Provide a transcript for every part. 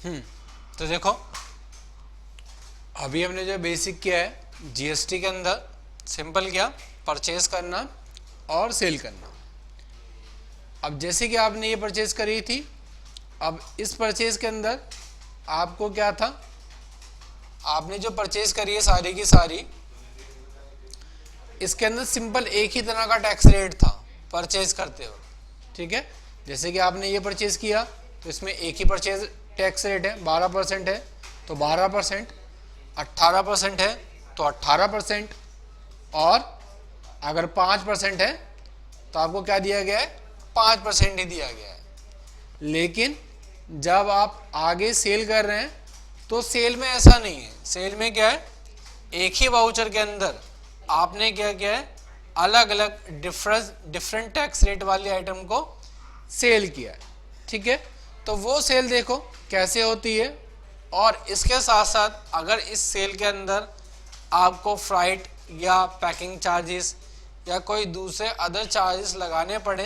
तो देखो अभी हमने जो बेसिक किया है जीएसटी के अंदर, सिंपल क्या, परचेज करना और सेल करना। अब जैसे कि आपने ये परचेज करी थी, अब इस परचेज के अंदर आपको क्या था, आपने जो परचेज करी है सारी की सारी, इसके अंदर सिंपल एक ही तरह का टैक्स रेट था परचेज करते हो, ठीक है। जैसे कि आपने ये परचेज किया तो इसमें एक ही परचेज टैक्स रेट है, 12% है तो 12%, 18% है तो 18%, और अगर 5% है तो आपको क्या दिया गया है, 5% ही दिया गया है। लेकिन जब आप आगे सेल कर रहे हैं तो सेल में ऐसा नहीं है। सेल में क्या है, एक ही वाउचर के अंदर आपने क्या किया है, अलग अलग डिफरेंट टैक्स रेट वाली आइटम को सेल किया है, ठीक है। तो वो सेल देखो कैसे होती है। और इसके साथ साथ अगर इस सेल के अंदर आपको फ्राइट या पैकिंग चार्जेस या कोई दूसरे अदर चार्जेस लगाने पड़े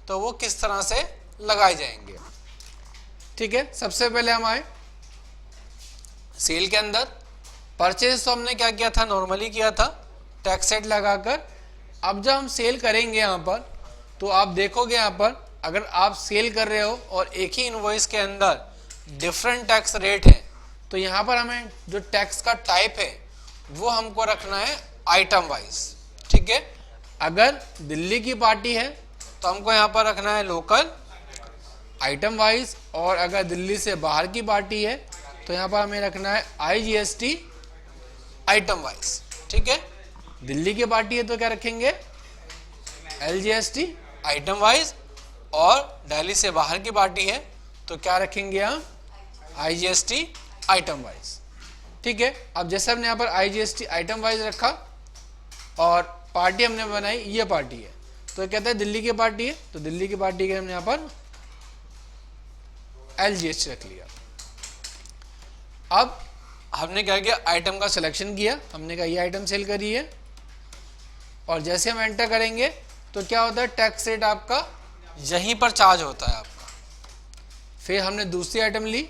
तो वो किस तरह से लगाए जाएंगे, ठीक है। सबसे पहले हम आए सेल के अंदर। परचेज तो हमने क्या किया था, नॉर्मली किया था टैक्स रेट लगाकर। अब जब हम सेल करेंगे यहाँ पर तो आप देखोगे यहाँ पर अगर आप सेल कर रहे हो और एक ही इनवॉइस के अंदर डिफरेंट टैक्स रेट है तो यहाँ पर हमें जो टैक्स का टाइप है वो हमको रखना है आइटम वाइज, ठीक है। अगर दिल्ली की पार्टी है तो हमको यहाँ पर रखना है लोकल आइटम वाइज, और अगर दिल्ली से बाहर की पार्टी है तो यहाँ पर हमें रखना है IGST आइटम वाइज, ठीक है। दिल्ली की पार्टी है तो क्या रखेंगे, LGST आइटम वाइज, और दिल्ली से बाहर की पार्टी है तो क्या रखेंगे हम, IGST आइटम वाइज, ठीक है। अब जैसे हमने यहाँ पर IGST आइटम वाइज रखा और पार्टी हमने बनाई, ये पार्टी है तो कहते हैं दिल्ली की पार्टी है तो दिल्ली की पार्टी के हमने यहाँ पर LGST रख लिया। अब हमने क्या किया, आइटम का सिलेक्शन किया, हमने कहा ये आइटम सेल करी है, और जैसे हम एंटर करेंगे तो क्या होता है, टैक्स रेट आपका यहीं पर चार्ज होता है आपका। फिर हमने दूसरी आइटम ली,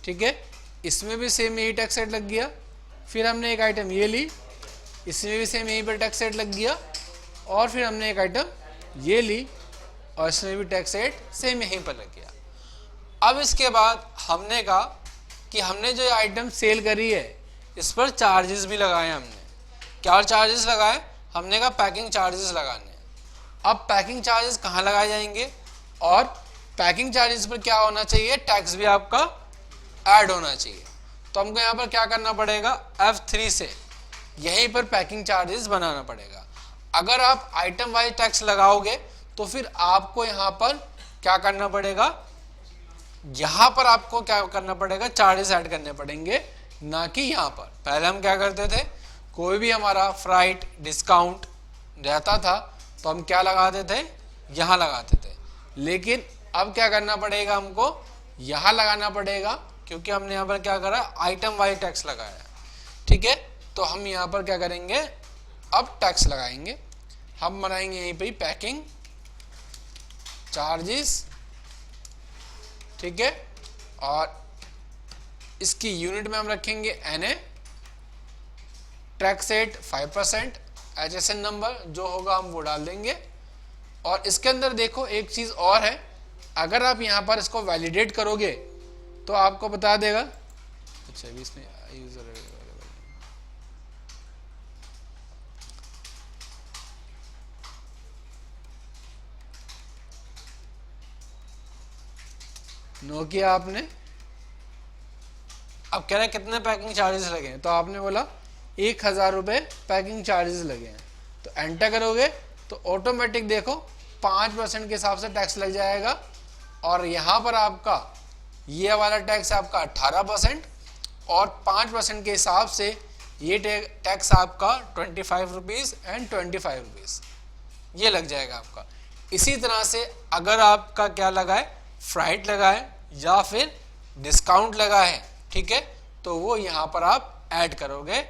ठीक है, इसमें भी सेम यही टैक्स रेट लग गया। फिर हमने एक आइटम ये ली, इसमें भी सेम यहीं पर टैक्स रेट लग गया, और फिर हमने एक आइटम ये ली और इसमें भी टैक्स रेट सेम यहीं पर लग गया। अब इसके बाद हमने कहा कि हमने जो आइटम सेल करी है इस पर चार्जेस भी लगाए हमने। क्या चार्जेस लगाए, हमने कहा पैकिंग चार्जेस लगाने। अब पैकिंग चार्जेस कहाँ लगाए जाएंगे, और पैकिंग चार्जेस पर क्या होना चाहिए, टैक्स भी आपका ऐड होना चाहिए। तो हमको यहाँ पर क्या करना पड़ेगा, F3 से यहीं पर पैकिंग चार्जेस बनाना पड़ेगा। अगर आप आइटम वाइज टैक्स लगाओगे तो फिर आपको यहाँ पर क्या करना पड़ेगा, यहाँ पर आपको क्या करना पड़ेगा, चार्जेस ऐड करने पड़ेंगे, ना कि यहाँ पर। पहले हम क्या करते थे, कोई भी हमारा फ्राइट डिस्काउंट रहता था तो हम क्या लगाते थे, यहाँ लगाते थे। लेकिन अब क्या करना पड़ेगा, हमको यहाँ लगाना पड़ेगा, क्योंकि हमने यहाँ पर क्या करा, आइटम वाइज टैक्स लगाया, ठीक है। तो हम यहाँ पर क्या करेंगे, अब टैक्स लगाएंगे, हम बनाएंगे यहीं पे पैकिंग चार्जेस, ठीक है, और इसकी यूनिट में हम रखेंगे NA, tax rate 5%, HSN number जो होगा हम वो डाल देंगे। और इसके अंदर देखो एक चीज़ और है, अगर आप यहाँ पर इसको वैलिडेट करोगे तो आपको बता देगा, अच्छा अभी इसमें यूजर नो किया आपने। अब कह रहे हैं कितने पैकिंग चार्जेस लगे हैं, तो आपने बोला 1000 रुपये पैकिंग चार्जेस लगे हैं, तो एंटर करोगे तो ऑटोमेटिक देखो 5% के हिसाब से टैक्स लग जाएगा, और यहाँ पर आपका ये वाला टैक्स आपका 18%, और 5% के हिसाब से ये टैक्स आपका 25 रुपीज़ एंड 25 रुपीज़ ये लग जाएगा आपका। इसी तरह से अगर आपका क्या लगा है, फ्राइट लगा है या फिर डिस्काउंट लगा है, ठीक है, तो वो यहाँ पर आप ऐड करोगे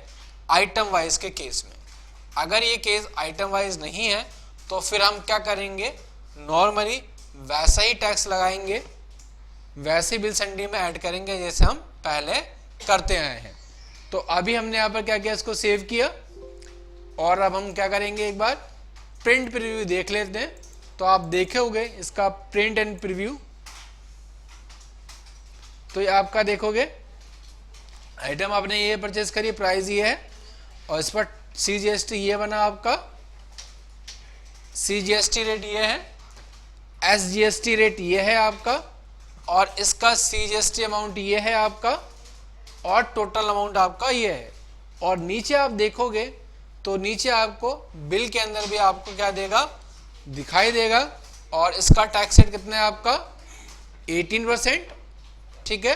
आइटम वाइज के केस में। अगर ये केस आइटम वाइज नहीं है तो फिर हम क्या करेंगे, नॉर्मली वैसा ही टैक्स लगाएंगे, वैसे बिल सन्डी में ऐड करेंगे जैसे हम पहले करते आए हैं। तो अभी हमने यहाँ पर क्या किया, इसको सेव किया और अब हम क्या करेंगे, एक बार प्रिंट प्रीव्यू देख लेते हैं। तो आप देखे होंगे इसका प्रिंट एंड प्रीव्यू, तो ये आपका देखोगे आइटम आपने ये परचेज करी, प्राइस ये है और इस पर CGST ये बना आपका, CGST रेट ये है, SGST रेट ये है आपका और इसका CGST अमाउंट ये है आपका और टोटल अमाउंट आपका ये है। और नीचे आप देखोगे तो नीचे आपको बिल के अंदर भी आपको क्या देगा, दिखाई देगा और इसका टैक्स रेट कितना है आपका 18%, ठीक है,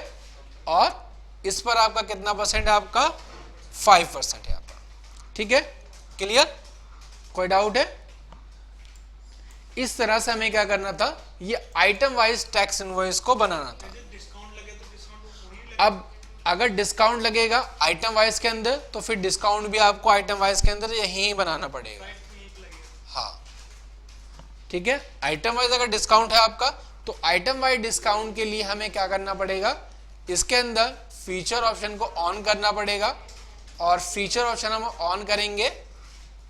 और इस पर आपका कितना परसेंट है आपका 5% है आपका, ठीक है, क्लियर, कोई डाउट है? इस तरह से हमें क्या करना था, ये आइटम वाइज टैक्स इनवॉइस को बनाना था। अब अगर डिस्काउंट लगेगा आइटम वाइज के अंदर तो फिर डिस्काउंट भी आपको आइटम वाइज के अंदर यहीं बनाना पड़ेगा, हाँ, ठीक है। आइटम वाइज अगर डिस्काउंट है आपका तो आइटम वाइज डिस्काउंट के लिए हमें क्या करना पड़ेगा, इसके अंदर फीचर ऑप्शन को ऑन करना पड़ेगा और फीचर ऑप्शन हम ऑन करेंगे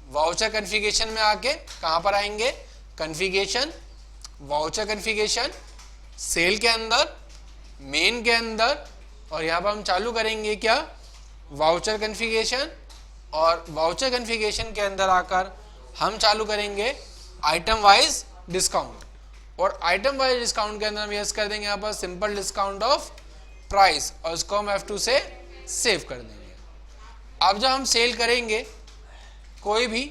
वाउचर कॉन्फ़िगरेशन में आके, कहां पर आएंगे, कॉन्फ़िगरेशन, वाउचर कॉन्फ़िगरेशन, सेल के अंदर, मेन के अंदर, और यहां पर हम चालू करेंगे क्या, वाउचर कॉन्फ़िगरेशन, और वाउचर कॉन्फ़िगरेशन के अंदर आकर हम चालू करेंगे आइटम वाइज डिस्काउंट, और आइटम वाइज डिस्काउंट के अंदर हम यस कर देंगे यहाँ पर सिंपल डिस्काउंट ऑफ प्राइस और उसको हम F2 से सेव कर देंगे। अब जब हम सेल करेंगे कोई भी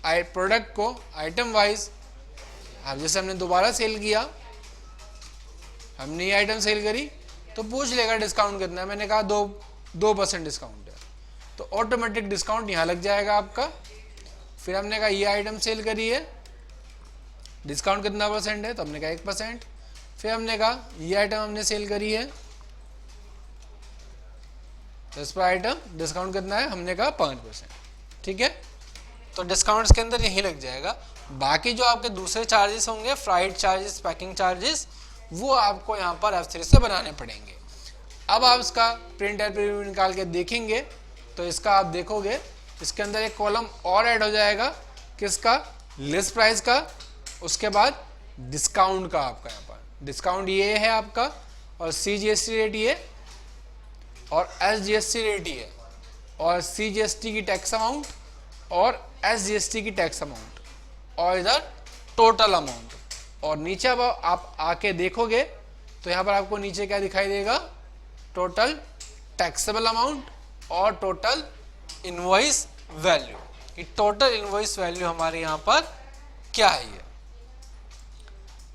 प्रोडक्ट को आइटम वाइज, अब जैसे हमने दोबारा सेल किया, हमने ये आइटम सेल करी तो पूछ लेगा डिस्काउंट कितना है, मैंने कहा 2% डिस्काउंट है तो ऑटोमेटिक डिस्काउंट यहाँ लग जाएगा आपका। फिर हमने कहा ये आइटम सेल करी है, डिस्काउंट कितना परसेंट है, तो हमने कहा 1%। फिर हमने कहा ये आइटम हमने सेल करी है तो इस पर आइटम डिस्काउंट कितना है, हमने कहा 5%, ठीक है, तो डिस्काउंट्स के अंदर यही लग जाएगा। बाकी जो आपके दूसरे चार्जेस होंगे, फ्राइट चार्जेस, पैकिंग चार्जेस, वो आपको यहाँ पर F3 से बनाने पड़ेंगे। अब आप इसका प्रिंट एंड प्रीव्यू निकाल के देखेंगे तो इसका आप देखोगे इसके अंदर एक कॉलम और ऐड हो जाएगा, किसका, लिस्ट प्राइस का, उसके बाद डिस्काउंट का। आपका यहाँ पर डिस्काउंट ये है आपका और CGST रेट ये और SGST रेट ये और CGST की टैक्स अमाउंट और SGST की टैक्स अमाउंट और इधर टोटल अमाउंट। और नीचे अब आप आके देखोगे तो यहाँ पर आपको नीचे क्या दिखाई देगा, टोटल टैक्सेबल अमाउंट और टोटल इनवॉइस वैल्यू। कि टोटल इनवॉइस वैल्यू हमारे यहाँ पर क्या है, ये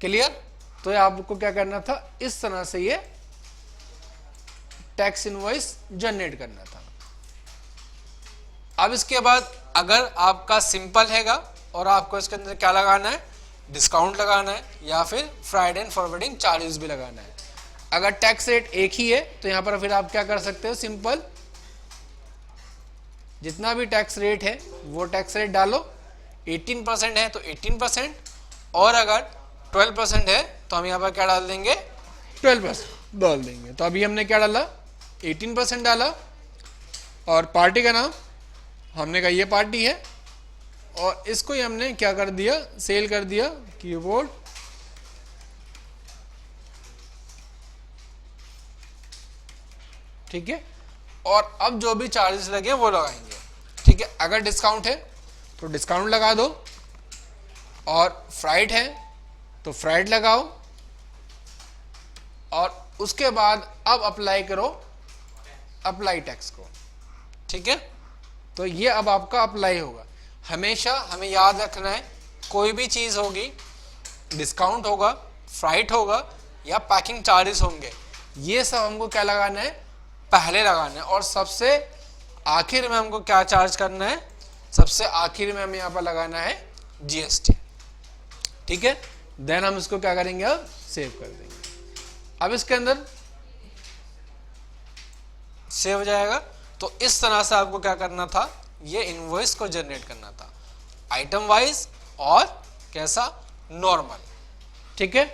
क्लियर। तो ये आपको क्या करना था, इस तरह से ये टैक्स इनवॉइस जनरेट करना था। अब इसके बाद अगर आपका सिंपल हैगा और आपको इसके अंदर क्या लगाना है, डिस्काउंट लगाना है या फिर फ्राइड एंड फॉरवर्डिंग चार्जेस भी लगाना है। अगर टैक्स रेट एक ही है तो यहां पर फिर आप क्या कर सकते हो, सिंपल जितना भी टैक्स रेट है वो टैक्स रेट डालो। 18% है तो 18%, और अगर 12% है तो हम यहाँ पर क्या डाल देंगे, 12% डाल देंगे। तो अभी हमने क्या डाला, 18% डाला और पार्टी का नाम हमने कहा ये पार्टी है और इसको ही हमने क्या कर दिया, सेल कर दिया, कीबोर्ड ठीक है। और अब जो भी चार्जेस लगे वो लगाएंगे, ठीक है। अगर डिस्काउंट है तो डिस्काउंट लगा दो और फ्राइट है तो फ्राइट लगाओ और उसके बाद अब अप्लाई करो अप्लाई टैक्स को, ठीक है। तो ये अब आपका अप्लाई होगा। हमेशा हमें याद रखना है, कोई भी चीज़ होगी, डिस्काउंट होगा, फ्राइट होगा या पैकिंग चार्जेस होंगे, ये सब हमको क्या लगाना है, पहले लगाना है। और सबसे आखिर में हमको क्या चार्ज करना है, सबसे आखिर में हमें यहाँ पर लगाना है GST, ठीक है। देन हम इसको क्या करेंगे, अब सेव कर देंगे। अब इसके अंदर सेव हो जाएगा। तो इस तरह से आपको क्या करना था, ये इनवॉइस को जनरेट करना था, आइटम वाइज और कैसा, नॉर्मल, ठीक है।